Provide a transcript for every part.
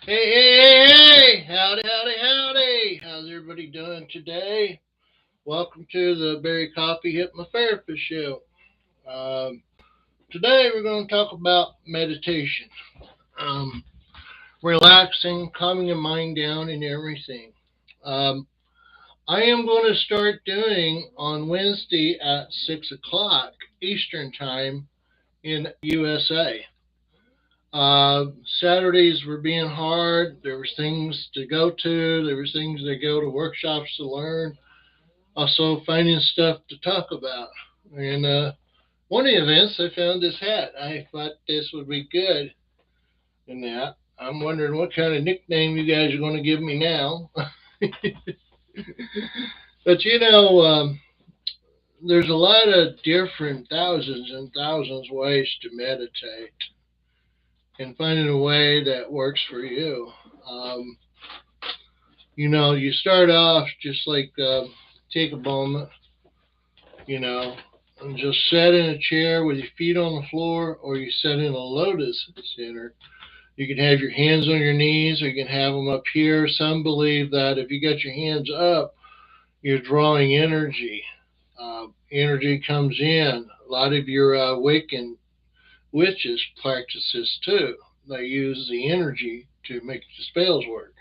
Hey! Howdy, howdy, howdy! How's everybody doing today? Welcome to the Coffey Hypnotherapist show. Um, Today we're going to talk about meditation, um, relaxing, calming your mind down, and everything. Um, I am going to start doing on Wednesday at 6 o'clock Eastern Time in USA. Saturdays were being hard. There was things to go to. There was things to go to workshops to learn. Also finding stuff to talk about. And one of the events, I found this hat. I thought this would be good. And that I'm wondering what kind of nickname you guys are going to give me now. But there's a lot of different thousands and thousands of ways to meditate, and finding a way that works for you. Um, you start off just like take a moment, you know, and just sit in a chair with your feet on the floor, or you sit in a lotus center. You can have your hands on your knees, or you can have them up here. Some believe that if you got your hands up, you're drawing energy. Energy comes in. A lot of your Wiccan witches practice this too. They use the energy to make the spells work.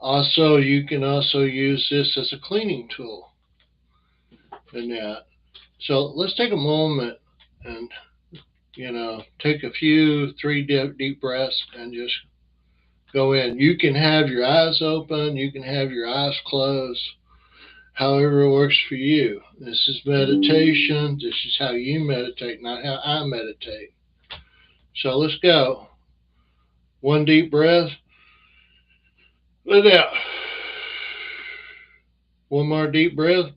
Also you can also use this as a cleaning tool and that. So let's take a moment and take a few three deep breaths and just go in. You can have your eyes open, you can have your eyes closed, however it works for you. This is meditation. This is how you meditate, not how I meditate. So let's go. One deep breath. Let it out. One more deep breath.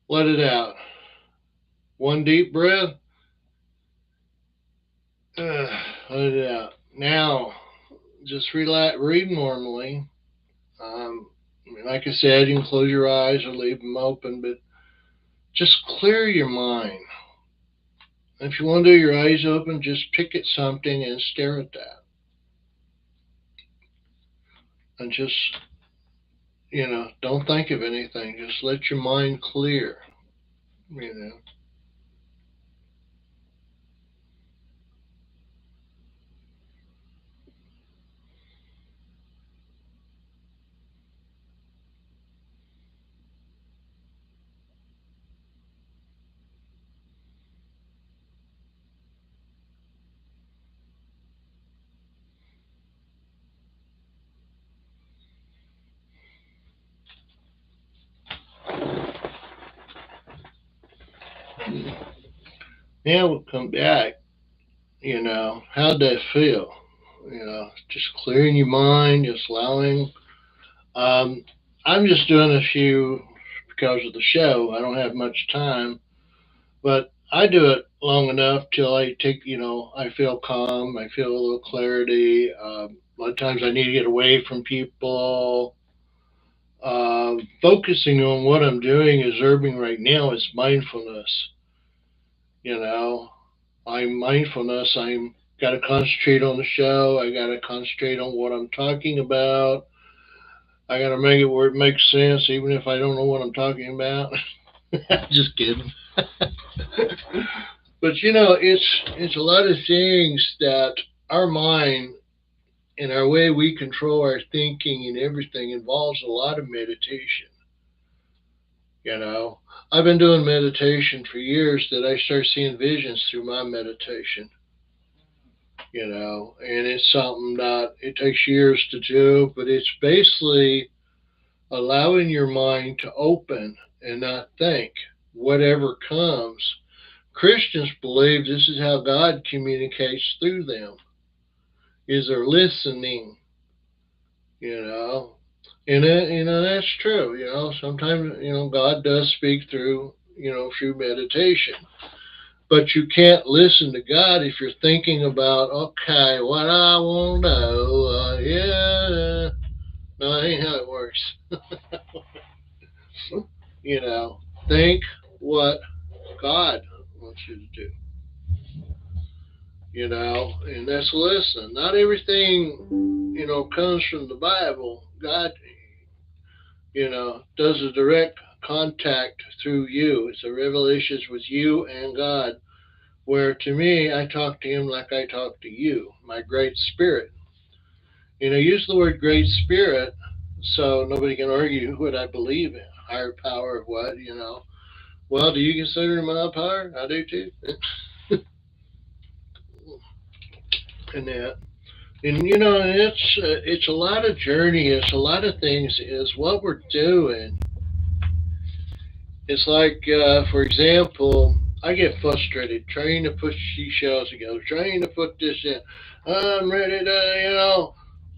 Let it out. One deep breath. Let it out. Now, just relax. Breathe normally. Like I said, you can close your eyes or leave them open, but just clear your mind. If you want to do your eyes open, just pick at something and stare at that. And just, don't think of anything. Just let your mind clear, you know. Now we'll come back. How'd that feel? Just clearing your mind, just allowing. Um, I'm just doing a few because of the show. I don't have much time, but I do it long enough till I take, I feel calm, I feel a little clarity. A lot of times I need to get away from people. Focusing on what I'm doing, observing right now is mindfulness. You know, I'm mindfulness. I'm got to concentrate on the show. I got to concentrate on what I'm talking about. I got to make it where it makes sense, even if I don't know what I'm talking about. Just kidding. But it's a lot of things that our mind and our way we control our thinking and everything involves a lot of meditation. You know, I've been doing meditation for years that I start seeing visions through my meditation. And it's something that it takes years to do, but it's basically allowing your mind to open and not think whatever comes. Christians believe this is how God communicates through them, is they're listening, you know. And that's true, Sometimes, God does speak through meditation. But you can't listen to God if you're thinking about, okay, what I want to know. Yeah, no, that ain't how it works. you know, think what God wants you to do. and that's listening. Not everything, comes from the Bible. God, does a direct contact through you. It's a revelation with you and God, where to me, I talk to Him like I talk to you, my great spirit. Use the word great spirit so nobody can argue what I believe in. Higher power, what. Well, do you consider Him a higher power? I do too. And that. And it's a lot of journey. It's a lot of things. Is what we're doing. It's like, for example, I get frustrated trying to put seashells together, trying to put this in. I'm ready to.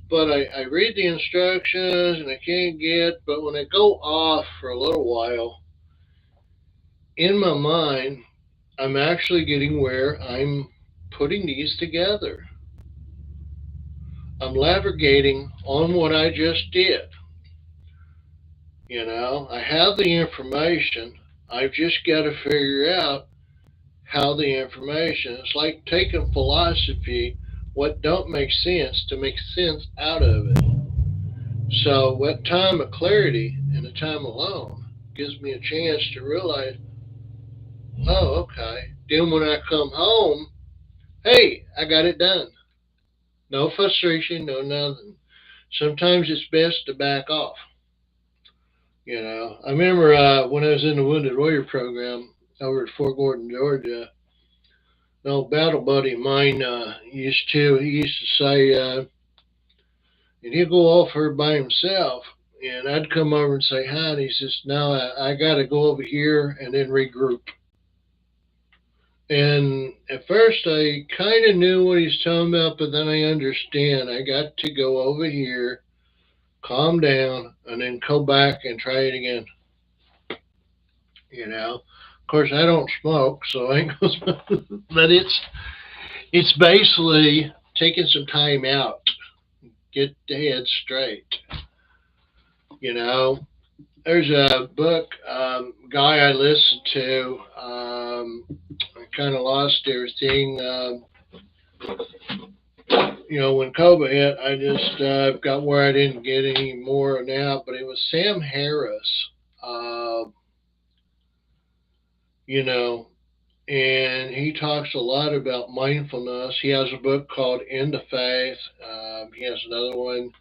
But I read the instructions and I can't get. But when I go off for a little while, in my mind, I'm actually getting where I'm putting these together. I'm laborgating on what I just did. I have the information. I've just got to figure out how the information. It's like taking philosophy, what don't make sense, to make sense out of it. So, what time of clarity and a time alone gives me a chance to realize, oh, okay. Then when I come home, hey, I got it done. No frustration, no nothing. Sometimes it's best to back off. I remember when I was in the Wounded Warrior program over at Fort Gordon, Georgia, an old battle buddy of mine he used to say, and he'd go off her by himself, and I'd come over and say hi, and he says, "No, I got to go over here and then regroup." And at first, I kind of knew what he's talking about, but then I understand. I got to go over here, calm down, and then go back and try it again. Of course, I don't smoke, so I ain't gonna smoke. But it's basically taking some time out, get the head straight. You know, there's a book guy I listened to. I kind of lost everything. When COVID hit, I just got where I didn't get any more now. But it was Sam Harris. Uh, you know, and he talks a lot about mindfulness. He has a book called End of Faith. He has another one.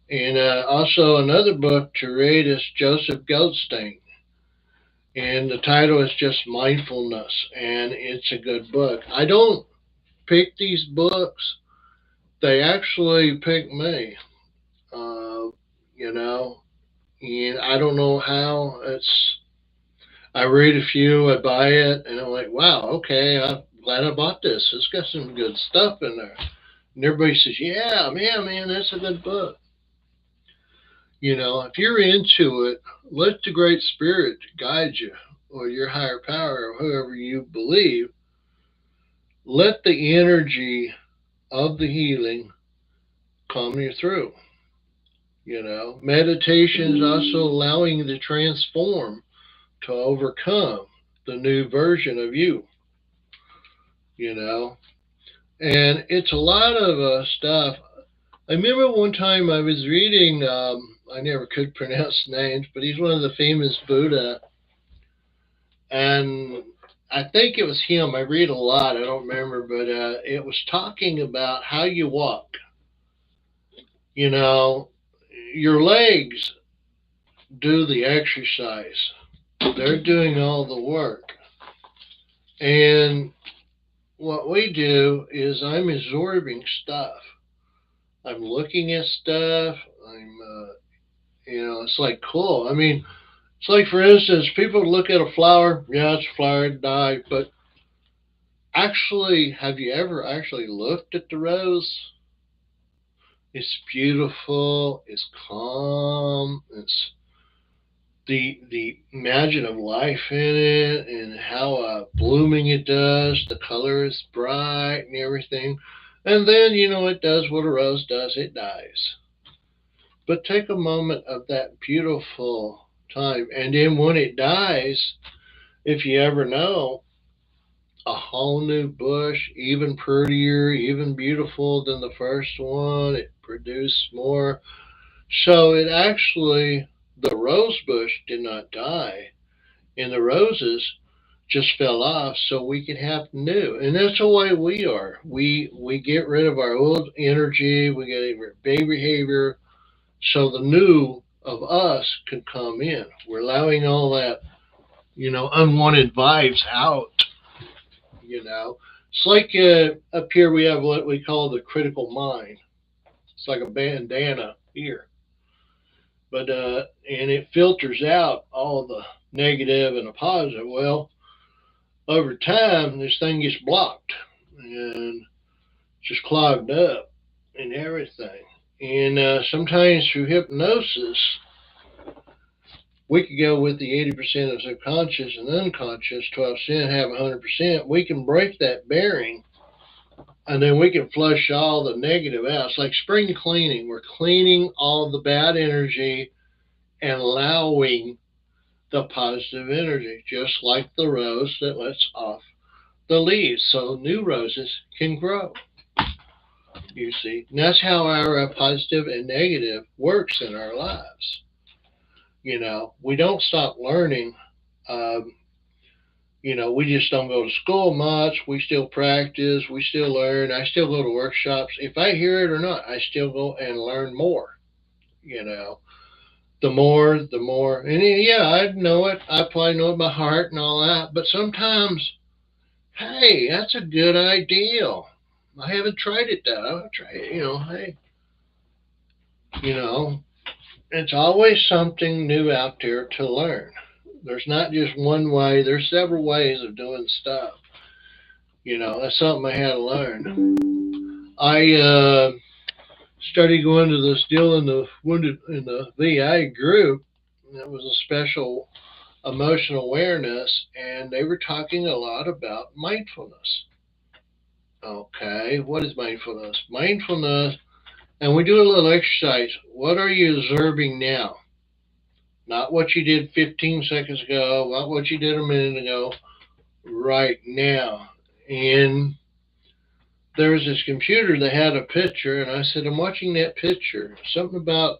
And also another book to read is Joseph Goldstein. And the title is just Mindfulness. And it's a good book. I don't pick these books. They actually pick me. Uh, you know, and I don't know how. I read a few, I buy it, and I'm like, wow, okay, I'm glad I bought this. It's got some good stuff in there. And everybody says, yeah, man, that's a good book. If you're into it, let the Great Spirit guide you, or your higher power, or whoever you believe. Let the energy of the healing calm you through. Meditation is also allowing you to transform, to overcome the new version of you. And it's a lot of stuff. I remember one time I was reading, I never could pronounce names, but he's one of the famous Buddha. And I think it was him. I read a lot, I don't remember, but it was talking about how you walk. Your legs do the exercise, they're doing all the work. And what we do is I'm absorbing stuff. I'm looking at stuff. It's like cool. I mean, it's like, for instance, people look at a flower. Yeah, it's a flower, it died. But actually, have you ever actually looked at the rose? It's beautiful. It's calm. It's the imagine of life in it, and how blooming it does. The color is bright and everything. And then, it does what a rose does. It dies. But take a moment of that beautiful time. And then when it dies, if you ever know, a whole new bush, even prettier, even beautiful than the first one. It produced more. So it actually, the rose bush did not die, and the roses just fell off so we could have new. And that's the way we are. We get rid of our old energy, we get rid of bad behavior, so the new of us can come in. We're allowing all that, unwanted vibes out. It's like up here we have what we call the critical mind. It's like a bandana here. But and it filters out all the negative and the positive. Well, over time, this thing gets blocked and just clogged up and everything. And sometimes through hypnosis, we could go with the 80% of subconscious and unconscious, 12%, have 100%. We can break that bearing, and then we can flush all the negative out. It's like spring cleaning. We're cleaning all the bad energy and allowing the positive energy, just like the rose that lets off the leaves so new roses can grow. You see, and that's how our positive and negative works in our lives. We don't stop learning. Um, we just don't go to school much. We still practice. We still learn. I still go to workshops. If I hear it or not, I still go and learn more. You know, the more. And yeah, I know it. I probably know it by heart and all that. But sometimes, hey, that's a good idea. I haven't tried it though. I'll try it. Hey, you know, it's always something new out there to learn. There's not just one way. There's several ways of doing stuff. That's something I had to learn. I started going to this deal in the wounded in the VA group. And it was a special emotional awareness, and they were talking a lot about mindfulness. Okay, what is mindfulness? Mindfulness, and we do a little exercise. What are you observing now? Not what you did 15 seconds ago, not what you did a minute ago, right now. And there was this computer that had a picture, and I said, I'm watching that picture. Something about,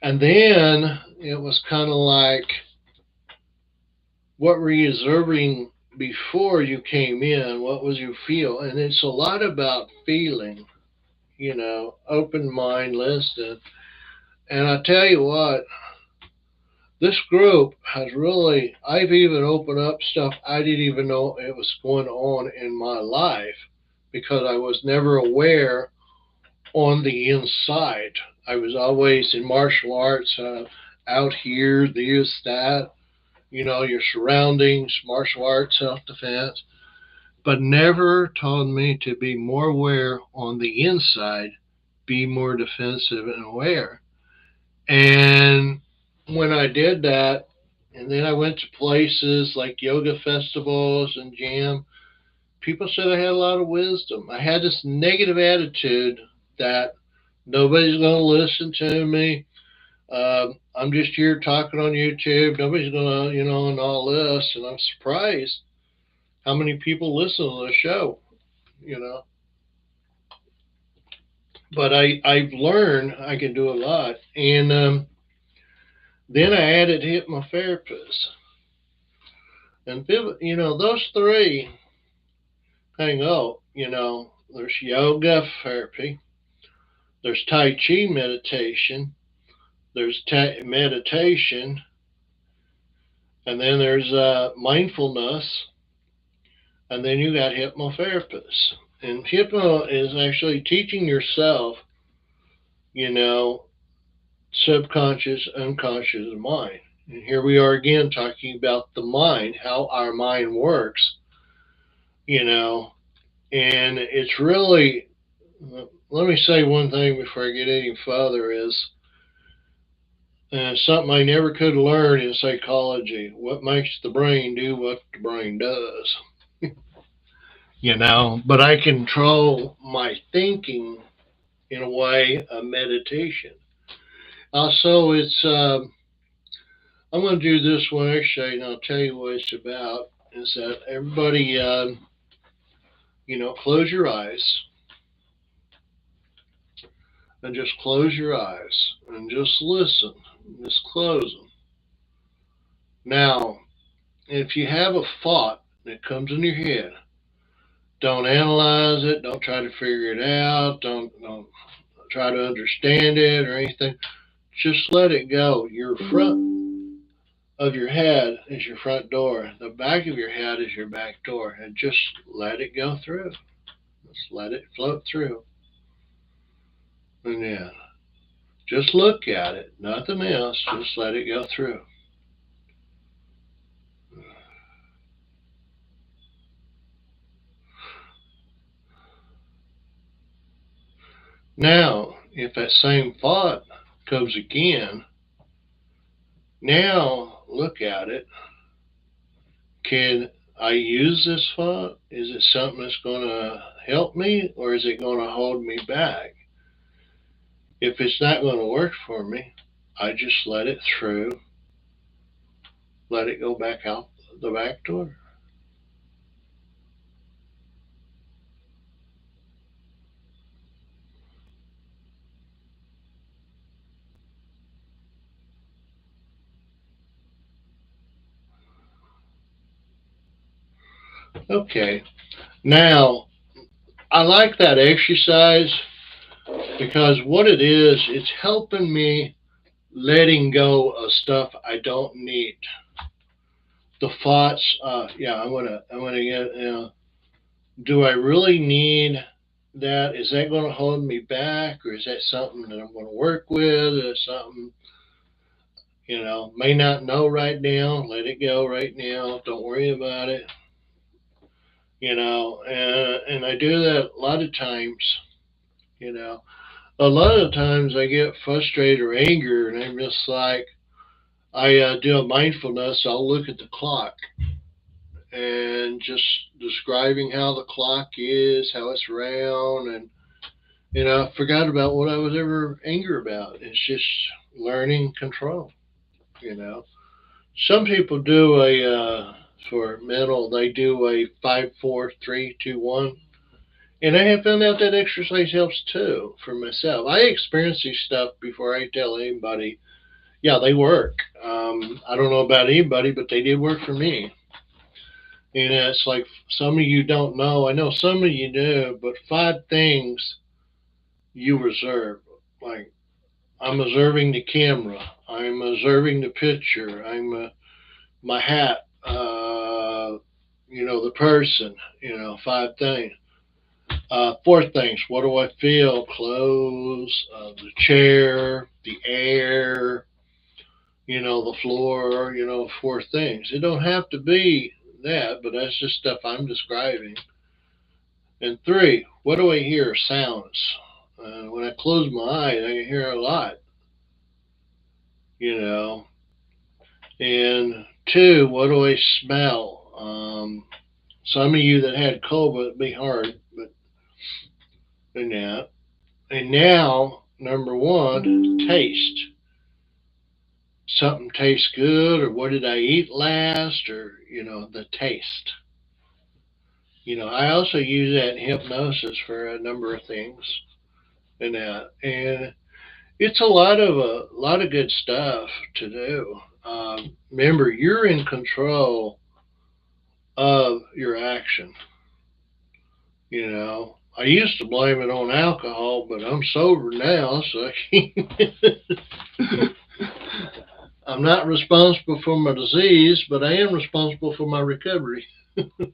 and then it was kind of like, what were you observing before you came in? What was your feel? And it's a lot about feeling, open mind, listen. And I tell you what, this group has really, I've even opened up stuff I didn't even know it was going on in my life because I was never aware on the inside. I was always in martial arts, out here, this, that, your surroundings, martial arts, self-defense, but never taught me to be more aware on the inside, be more defensive and aware. And when I did that, and then I went to places like yoga festivals and jam, people said I had a lot of wisdom. I had this negative attitude that nobody's going to listen to me. I'm just here talking on YouTube. Nobody's going to, and all this. And I'm surprised how many people listen to the show. But I've learned I can do a lot. And then I added hypnotherapist. And, those three hang out. There's yoga therapy, there's Tai Chi meditation, there's meditation, and then there's mindfulness, and then you got hypnotherapist. And hypno is actually teaching yourself, subconscious, unconscious mind. And here we are again talking about the mind, how our mind works, and it's really, let me say one thing before I get any further is something I never could learn in psychology. What makes the brain do what the brain does? But I control my thinking in a way of meditation. Also, it's I'm going to do this one actually, and I'll tell you what it's about. is that everybody, close your eyes and just close your eyes and just listen. Just close them. Now, if you have a thought that comes in your head, don't analyze it. Don't try to figure it out. Don't try to understand it or anything. Just let it go. Your front of your head is your front door. The back of your head is your back door. And just let it go through. Just let it float through. And yeah, just look at it. Nothing else. Just let it go through. Now, if that same thought comes again, now look at it. Can I use this thought? Is it something that's going to help me or is it going to hold me back? If it's not going to work for me, I just let it through, let it go back out the back door. Okay, now I like that exercise because what it is, it's helping me letting go of stuff I don't need. The thoughts, I'm gonna get, do I really need that? Is that going to hold me back, or is that something that I'm going to work with? Or something, may not know right now. Let it go right now. Don't worry about it. And I do that a lot of times. You know, a lot of times I get frustrated or angry, and I'm just like, I do a mindfulness. I'll look at the clock and just describing how the clock is, how it's round, and I forgot about what I was ever angry about. It's just learning control. You know, some people do for mental, they do a 5, 4, 3, 2, 1. And I have found out that exercise helps too for myself. I experience these stuff before I tell anybody. Yeah, they work. I don't know about anybody, but they did work for me. And it's like some of you don't know. I know some of you do, but 5 things you reserve. Like, I'm observing the camera. I'm observing the picture. My hat. The person. 5 things. 4 things. What do I feel? Clothes, the chair, the air. The floor. 4 things. It don't have to be that, but that's just stuff I'm describing. And 3. What do I hear? Sounds. When I close my eyes, I can hear a lot. You know, And 2, what do I smell? Some of you that had COVID, it'd be hard, but and that. And now, number 1, taste. Something tastes good, or what did I eat last, or the taste. I also use that in hypnosis for a number of things, and that. And it's a lot of good stuff to do. Remember, you're in control of your action. I used to blame it on alcohol, but I'm sober now, so I'm not responsible for my disease, but I am responsible for my recovery. And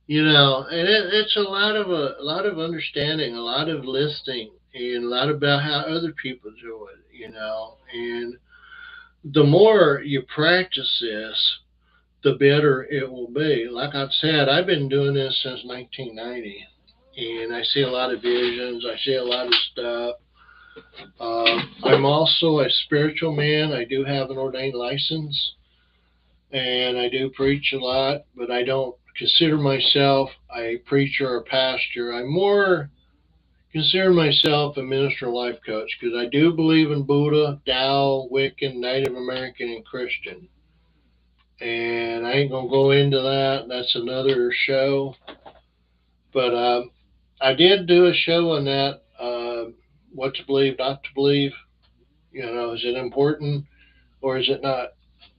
it's a lot of understanding, a lot of listening, and a lot about how other people do it. And the more you practice this, the better it will be. Like I've said, I've been doing this since 1990, and I see a lot of visions. I see a lot of stuff. I'm also a spiritual man. I do have an ordained license, and I do preach a lot, but I don't consider myself a preacher or pastor. I more consider myself a minister life coach because I do believe in Buddha, Tao, Wiccan, Native American, and Christian. and I ain't gonna go into that. That's another show. But I did do a show on that. What to believe, not to believe. Is it important or is it not?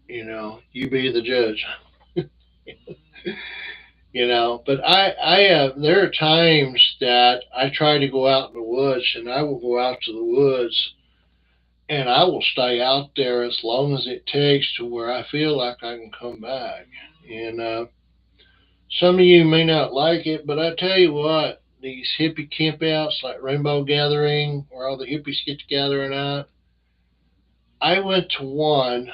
You be the judge. But there are times that I try to go out in the woods, and I will go out to the woods, and I will stay out there as long as it takes to where I feel like I can come back. And some of you may not like it, but I tell you what, these hippie campouts like Rainbow Gathering, where all the hippies get together and out, I went to one,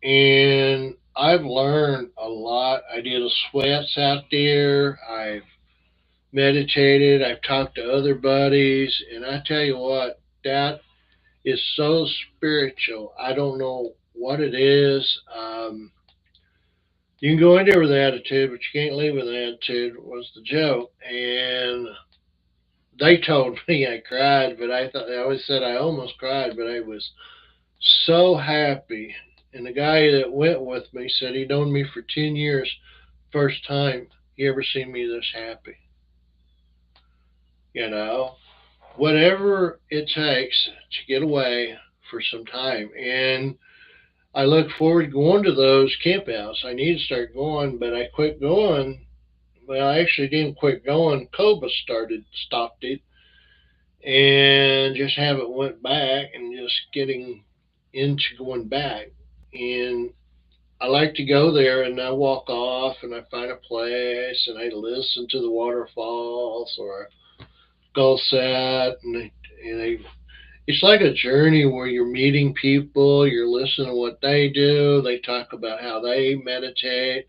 and I've learned a lot. I did a sweats out there. I've meditated. I've talked to other buddies, and I tell you what, that is so spiritual. I don't know what it is. You can go in there with an attitude, but you can't leave with an attitude, was the joke. And they told me I cried, but I always said I almost cried, but I was so happy. And the guy that went with me said he'd known me for 10 years. First time he ever seen me this happy. You know, whatever it takes to get away for some time. And I look forward to going to those campouts. I need to start going, but I quit going. Well, I actually didn't quit going. Cobra stopped it, and just haven't went back and just getting into going back. And I like to go there and I walk off and I find a place and I listen to the waterfalls or go set it's like a journey where you're meeting people, you're listening to what they do, they talk about how they meditate.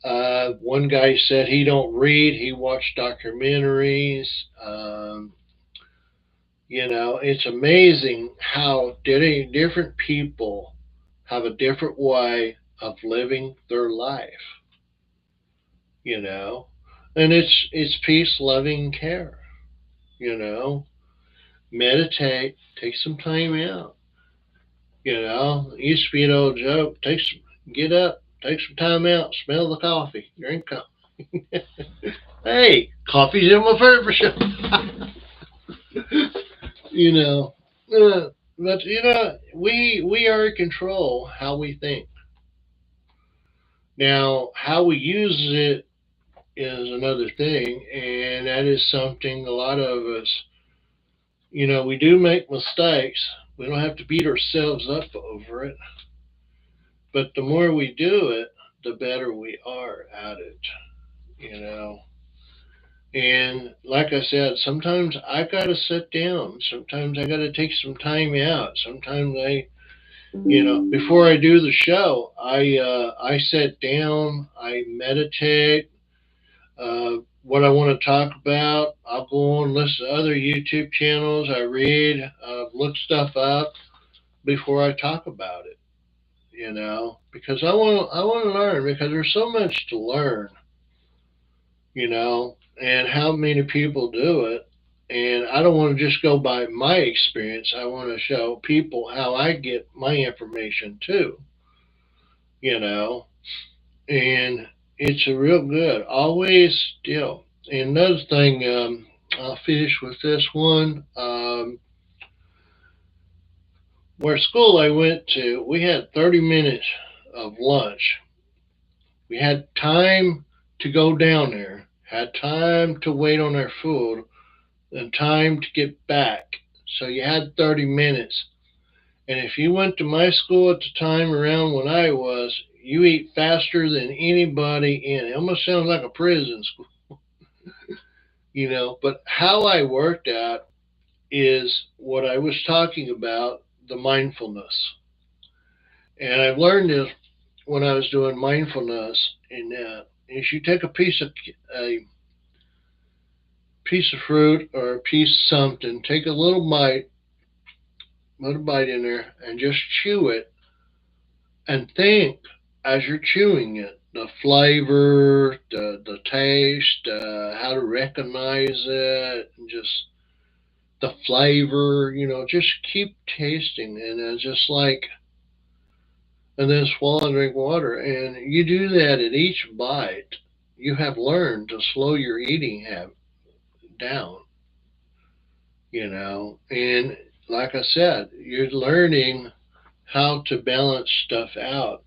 One guy said he don't read, he watched documentaries. It's amazing how different people have a different way of living their life. You know, and it's peace, loving care. You know, meditate, take some time out. It used to be an old joke. Get up, take some time out, smell the coffee, drink coffee. Hey, coffee's in my favorite. you know, but we are in control how we think. Now, how we use it is another thing, and that is something a lot of us, we do make mistakes. We don't have to beat ourselves up over it, but the more we do it, the better we are at it, you know. And like I said, sometimes I gotta sit down. Sometimes I gotta take some time out. Sometimes before I do the show, I sit down, I meditate, what I want to talk about. I'll go on and listen to other YouTube channels. I read, look stuff up before I talk about it. Because I want to learn because there's so much to learn. And how many people do it. And I don't want to just go by my experience. I want to show people how I get my information too. You know, and it's a real good. Always still. And another thing, I'll finish with this one. Where school I went to, we had 30 minutes of lunch. We had time to go down there, had time to wait on our food, and time to get back. So you had 30 minutes. And if you went to my school at the time around when I was, you eat faster than anybody in it. It almost sounds like a prison school, But how I worked at is what I was talking about, the mindfulness. And I've learned this when I was doing mindfulness in that is you take a piece of fruit or a piece of something, take a little bite, put a bite in there, and just chew it and think as you're chewing it the flavor, the taste, how to recognize it, and just the flavor, just keep tasting. And it's just like and then swallow and drink water. And you do that at each bite. You have learned to slow your eating habit down, and like I said, you're learning how to balance stuff out.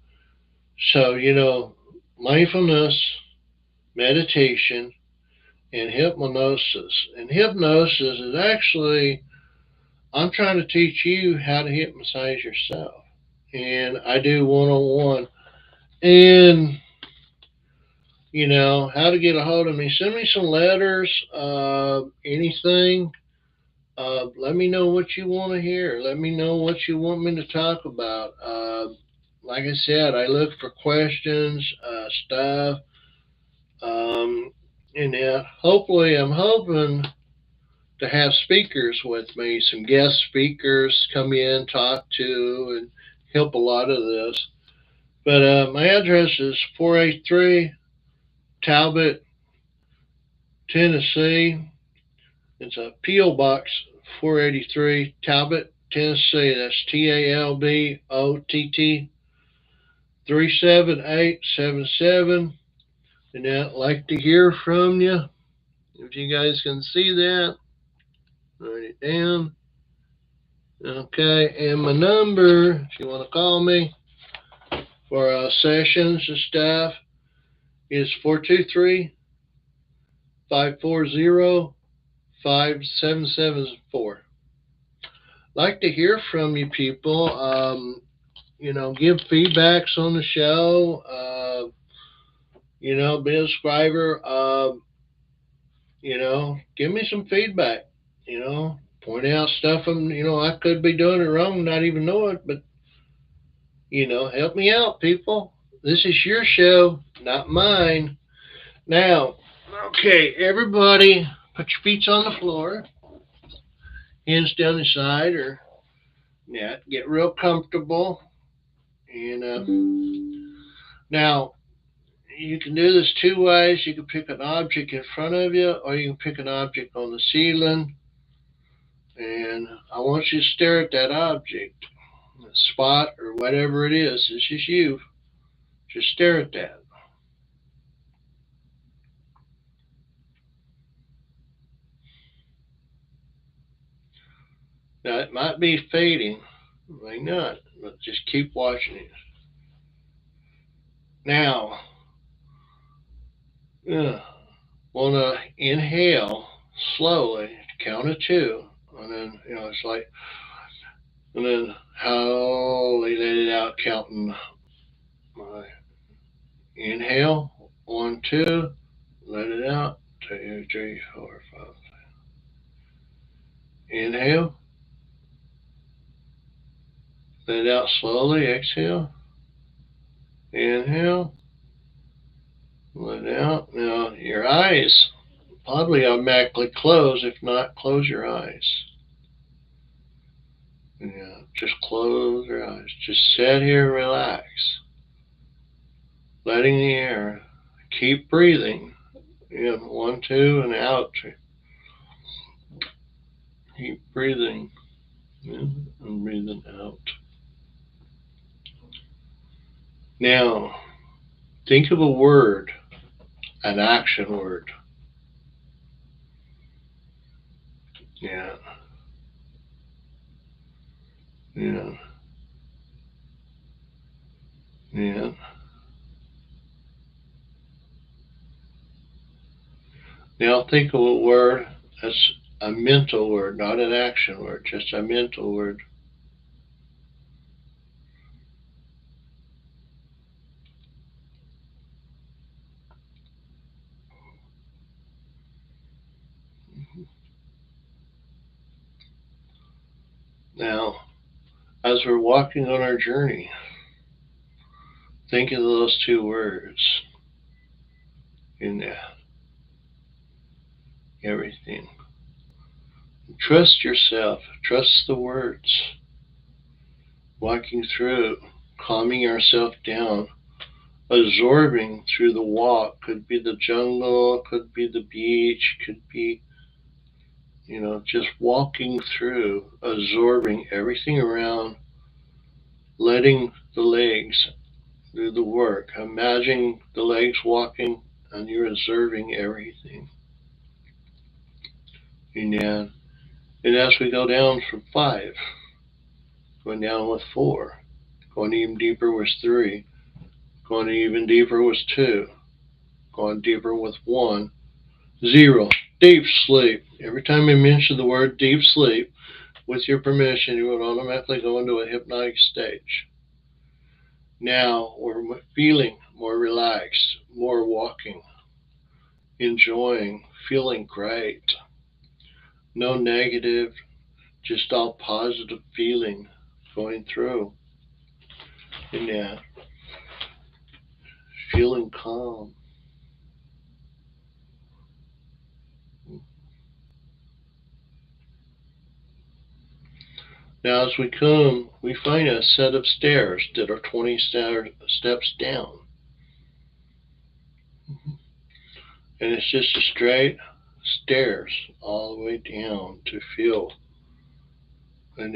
So, mindfulness, meditation, and hypnosis. And hypnosis is actually, I'm trying to teach you how to hypnotize yourself. And I do one on one. And, how to get a hold of me. Send me some letters, anything. Let me know what you want to hear. Let me know what you want me to talk about. Like I said, I look for questions, stuff. And hopefully, I'm hoping to have speakers with me, some guest speakers come in, talk to, and help a lot of this. But my address is 483 Talbot, Tennessee. It's a P.O. Box 483 Talbot, Tennessee. That's TALBOTT 37877. And I'd like to hear from you. If you guys can see that, write it down. Okay, and my number, if you want to call me for sessions and stuff, is 423-540-5774. Like to hear from you people. Give feedbacks on the show. Be a subscriber. Give me some feedback. Point out stuff I could be doing it wrong, not even know it, but help me out, people. This is your show, not mine. Now, okay, everybody, put your feet on the floor, hands down the side, or get real comfortable. Now, you can do this two ways. You can pick an object in front of you, or you can pick an object on the ceiling. And I want you to stare at that object, the spot, or whatever it is. This is you. Just stare at that. Now, it might be fading, it might not, but just keep watching it. Now, want to inhale slowly, count of two, and then, it's like, and then slowly let it out, counting my inhale, 1, 2, let it out, 2, 3, 4, 5. Inhale, let it out slowly, exhale, inhale, let it out. Now, your eyes probably automatically close. If not, close your eyes. Just close your eyes. Just sit here, relax. Letting the air. Keep breathing. 1, 2, and out. Keep breathing. And breathing out. Now, think of a word, an action word. Yeah. Yeah. Yeah. Now think of a word that's a mental word, not an action word, just a mental word. Now, as we're walking on our journey, think of those two words in there. Everything. Trust yourself. Trust the words. Walking through, calming ourselves down, absorbing through the walk. Could be the jungle, could be the beach, could be, just walking through, absorbing everything around, letting the legs do the work. Imagine the legs walking and you're observing everything. And as we go down from 5, going down with 4, going even deeper with 3, going even deeper with 2, going deeper with 1, 0, deep sleep. Every time I mention the word deep sleep, with your permission, you would automatically go into a hypnotic stage. Now we're feeling more relaxed, more walking, enjoying, feeling great. No negative, just all positive feeling going through. And feeling calm. Now as we come, we find a set of stairs that are 20 steps down. And it's just a straight stairs all the way down to feel. And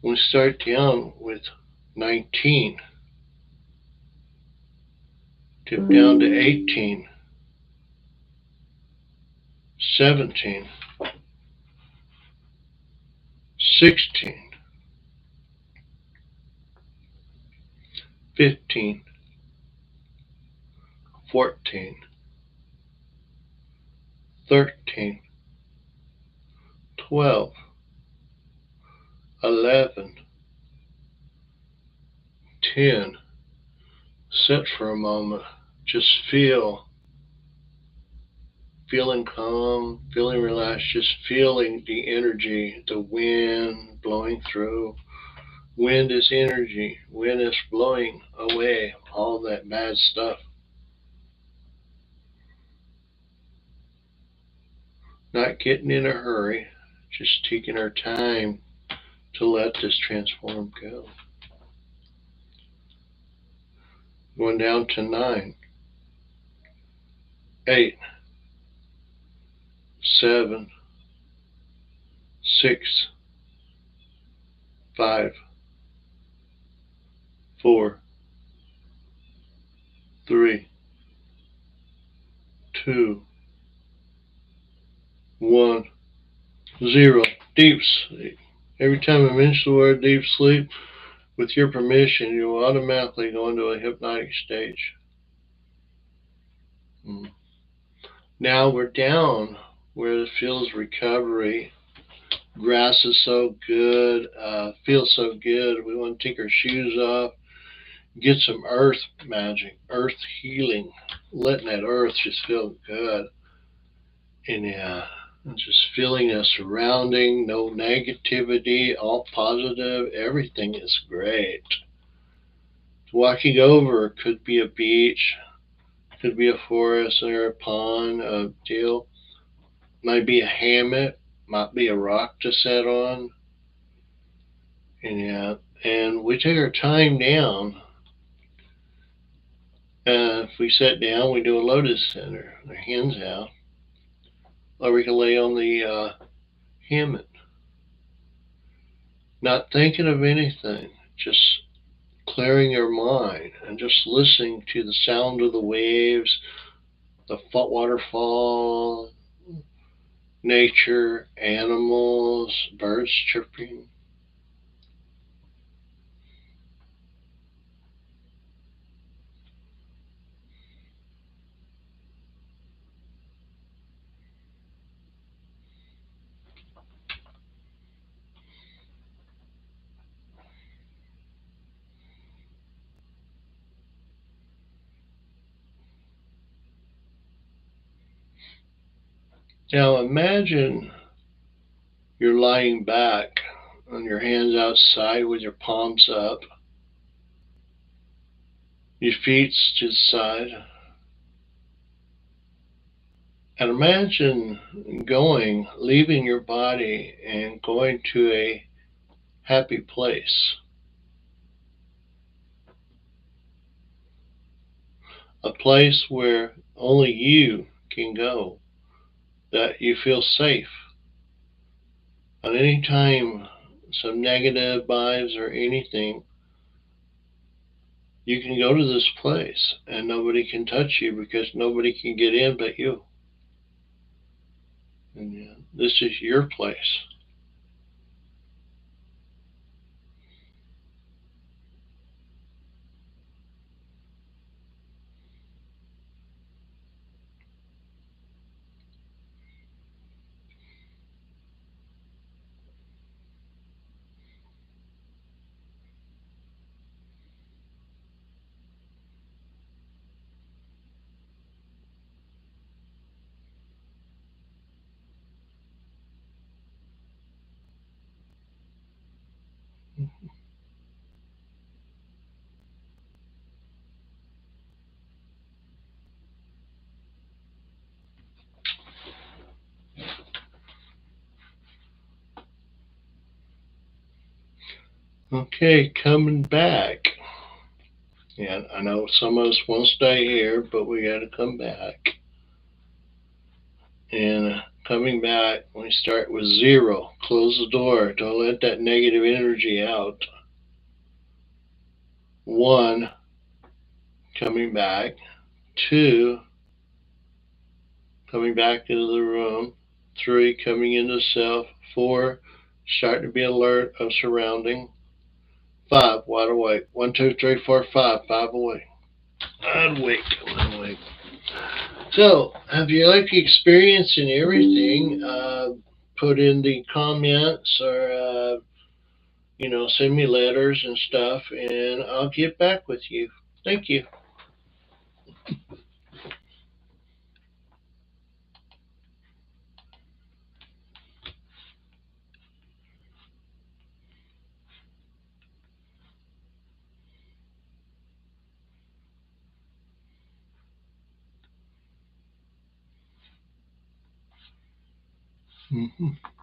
we start down with 19, tip down to 18, 17, 16, 15, 14, 13, 12, 11, 10. Sit for a moment. Just feeling calm, feeling relaxed, just feeling the energy, the wind blowing through. Wind is energy. Wind is blowing away all that bad stuff. Not getting in a hurry, just taking our time to let this transform go. Going down to 9, 8, 7, 6, 5, 4, 3, 2, 1, 0. Deep sleep. Every time I mention the word deep sleep, with your permission, you will automatically go into a hypnotic stage. Now we're down where it feels recovery. Grass is so good, feels so good. We want to take our shoes off, get some earth magic, earth healing, letting that earth just feel good. And just feeling a surrounding, no negativity, all positive, everything is great. Walking over could be a beach, could be a forest or a pond, a deal. Might be a hammock, might be a rock to sit on. And we take our time down. If we sit down, we do a lotus center, our hands out. Or we can lay on the hammock. Not thinking of anything, just clearing your mind and just listening to the sound of the waves, the waterfall, nature, animals, birds chirping. Now imagine you're lying back on your hands outside with your palms up, your feet to the side. And imagine leaving your body and going to a happy place. A place where only you can go, that you feel safe. At any time some negative vibes or anything, you can go to this place and nobody can touch you because nobody can get in but you. And this is your place. Okay, coming back. And I know some of us want to stay here, but we got to come back. And coming back, we start with 0. Close the door. Don't let that negative energy out. 1, coming back. 2, coming back into the room. 3, coming into self. 4, starting to be alert of surrounding. 5, wide awake. 1, 2, 3, 4, 5. 5 awake. Unwake. Unwake. So, have you liked the experience and everything? Put in the comments or, send me letters and stuff, and I'll get back with you. Thank you. Mm-hmm.